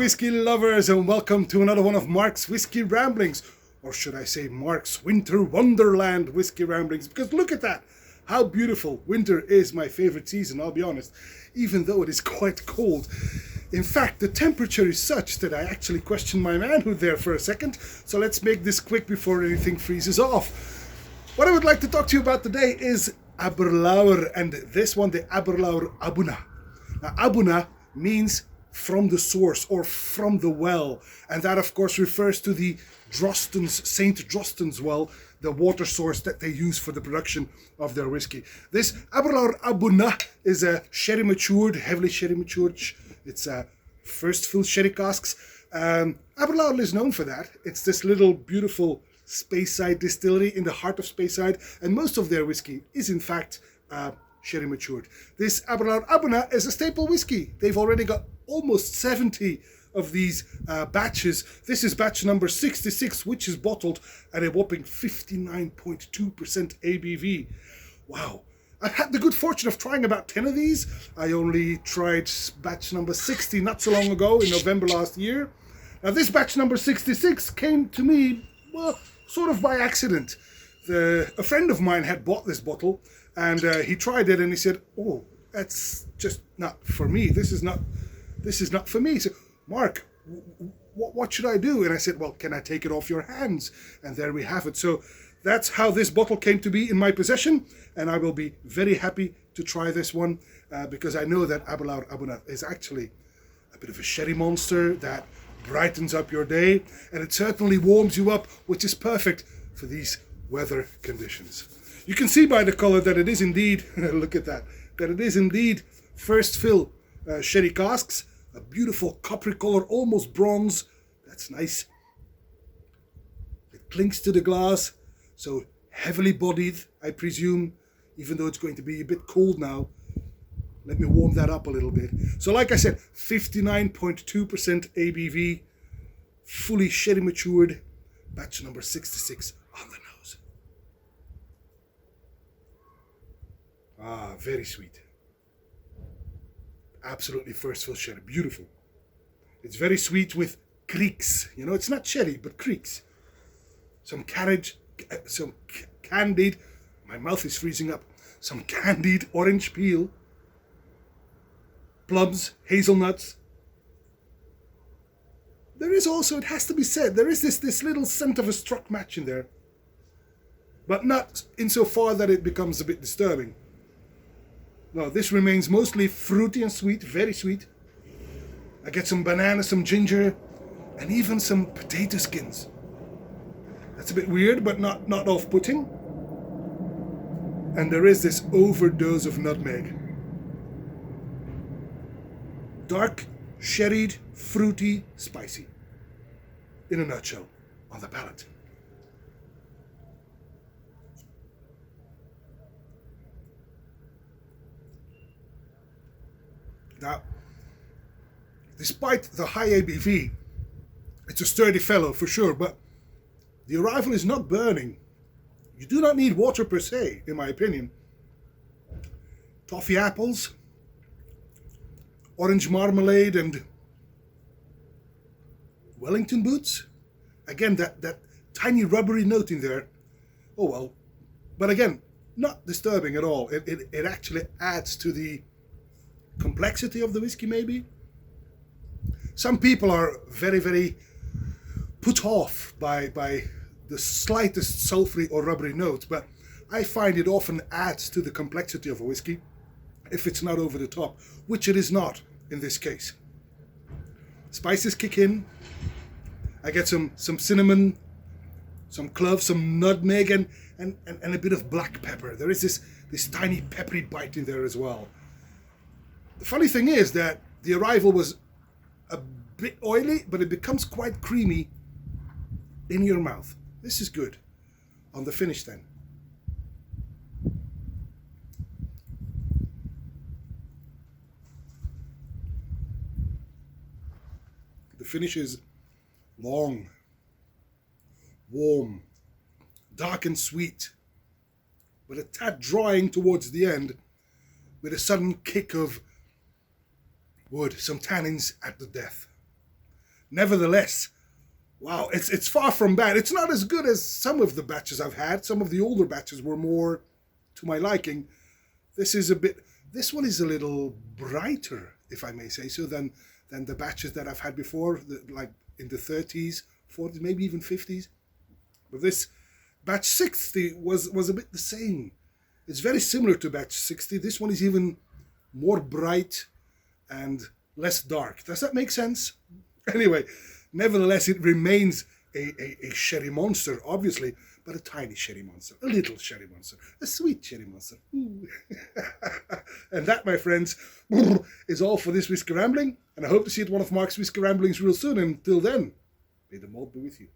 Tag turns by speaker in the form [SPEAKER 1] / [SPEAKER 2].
[SPEAKER 1] whiskey lovers, and welcome to another one of Mark's Whiskey Ramblings. Or should I say Mark's Winter Wonderland Whiskey Ramblings, because look at that. How beautiful. Winter is my favorite season, I'll be honest, even though it is quite cold. In fact, the temperature is such that I actually question my manhood there for a second, so let's make this quick before anything freezes off. What I would like to talk to you about today is Aberlour, and this one, the Aberlour Abuna. Now, Abuna means from the source or from the well, and that of course refers to the Drosten's, St. Drosten's well, the water source that they use for the production of their whiskey. This Aberlour Abuna is a sherry matured, heavily sherry matured. It's first fill sherry casks. Aberlour is known for that. It's this little beautiful Speyside distillery in the heart of Speyside, and most of their whiskey is in fact sherry matured. This Aberlour Abuna is a staple whiskey. They've already got almost 70 of these batches. This is batch number 66, which is bottled at a whopping 59.2% ABV. Wow. I've had the good fortune of trying about 10 of these. I only tried batch number 60 not so long ago in November last year. Now this batch number 66 came to me, well, sort of by accident. A friend of mine had bought this bottle, and he tried it and he said, "Oh, that's just not for me. This is not for me." He said, "Mark, what should I do?" And I said, "Well, can I take it off your hands?" And there we have it. So that's how this bottle came to be in my possession, and I will be very happy to try this one because I know that Aberlour Abuna is actually a bit of a sherry monster that brightens up your day, and it certainly warms you up, which is perfect for these weather conditions. You can see by the color that it is indeed, look at that it is indeed first fill sherry casks. A beautiful coppery color, almost bronze. That's nice. It clings to the glass, so heavily bodied, I presume, even though it's going to be a bit cold now. Let me warm that up a little bit. So like I said, 59.2% ABV, fully sherry matured, batch number 66 on the nose. Ah, very sweet. Absolutely first fill sherry, beautiful. It's very sweet with creaks. You know, it's not sherry, but creaks. Some carriage, some candied, my mouth is freezing up, some candied orange peel, plums, hazelnuts. There is also, it has to be said, there is this little scent of a struck match in there, but not insofar that it becomes a bit disturbing. No, this remains mostly fruity and sweet, very sweet. I get some banana, some ginger, and even some potato skins. That's a bit weird, but not off-putting. And there is this overdose of nutmeg. Dark, sherried, fruity, spicy. In a nutshell, on the palate. Now, despite the high ABV, it's a sturdy fellow for sure, but the arrival is not burning. You do not need water per se, in my opinion. Toffee apples, orange marmalade, and Wellington boots. Again, that tiny rubbery note in there. Oh well. But again, not disturbing at all. It actually adds to the complexity of the whiskey, maybe. Some people are very, very put off by the slightest sulfury or rubbery note, but I find it often adds to the complexity of a whiskey if it's not over the top, which it is not in this case. Spices kick in. I get some cinnamon, some cloves, some nutmeg, and a bit of black pepper. There is this tiny peppery bite in there as well. The funny thing is that the arrival was a bit oily, but it becomes quite creamy in your mouth. This is good. On the finish then. The finish is long, warm, dark and sweet, but a tad drying towards the end with a sudden kick of wood, some tannins at the death. Nevertheless, wow, it's far from bad. It's not as good as some of the batches I've had. Some of the older batches were more to my liking. This one is a little brighter, if I may say so, than the batches that I've had before, like in the 30s, 40s, maybe even 50s. But this batch 60 was a bit the same. It's very similar to batch 60. This one is even more bright and less dark. Does that make sense? Anyway, nevertheless, it remains a sherry monster, obviously, but a tiny sherry monster, a little sherry monster, a sweet sherry monster. Ooh. And that, my friends, is all for this Whisky Rambling, and I hope to see you at one of Mark's Whisky Ramblings real soon. And until then, may the malt be with you.